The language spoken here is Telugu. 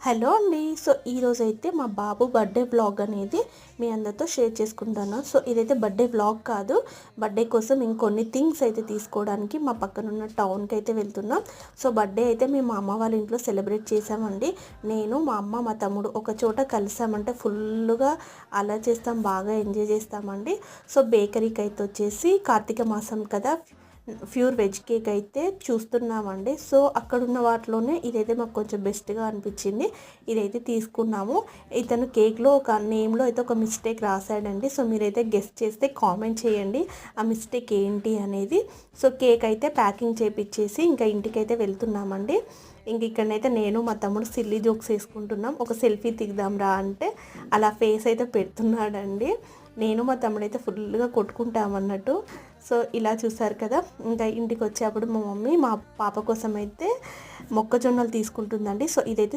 హలో అండి. సో ఈరోజైతే మా బాబు బర్త్డే వ్లాగ్ అనేది మీ అందరితో షేర్ చేసుకుంటాను. సో ఇదైతే బర్త్డే వ్లాగ్ కాదు, బర్త్డే కోసం ఇంకొన్ని థింగ్స్ అయితే తీసుకోవడానికి మా పక్కనున్న టౌన్కి అయితే వెళ్తున్నాం. సో బర్త్డే అయితే మేము మా అమ్మ వాళ్ళ ఇంట్లో సెలబ్రేట్ చేసామండి. నేను మా అమ్మ మా తమ్ముడు ఒక చోట కలిసామంటే ఫుల్గా అలా చేస్తాం, బాగా ఎంజాయ్ చేస్తామండి. సో బేకరీకి అయితే వచ్చేసి కార్తీక మాసం కదా, ప్యూర్ వెజ్ కేక్ అయితే చూస్తున్నామండి. సో అక్కడున్న వాటిలోనే ఇదైతే మాకు కొంచెం బెస్ట్గా అనిపించింది, ఇదైతే తీసుకున్నాము. ఇతను కేక్లో ఒక నేమ్లో అయితే ఒక మిస్టేక్ రాశాడండి. సో మీరైతే గెస్ట్ చేస్తే కామెంట్ చేయండి ఆ మిస్టేక్ ఏంటి అనేది. సో కేక్ అయితే ప్యాకింగ్ చేపించేసి ఇంకా ఇంటికైతే వెళ్తున్నామండి. ఇంక ఇక్కడనైతే నేను మా తమ్ముడు సిల్లీ జోక్స్ వేసుకుంటున్నాం. ఒక సెల్ఫీ దిగుదాం రా అంటే అలా ఫేస్ అయితే పెడుతున్నాడండి. నేను మా తమ్ముడైతే ఫుల్గా కొట్టుకుంటామన్నట్టు. సో ఇలా చూసారు కదా. ఇంకా ఇంటికి వచ్చేప్పుడు మా మమ్మీ మా పాప కోసం అయితే మొక్కజొన్నలు తీసుకుంటుందండి. సో ఇదైతే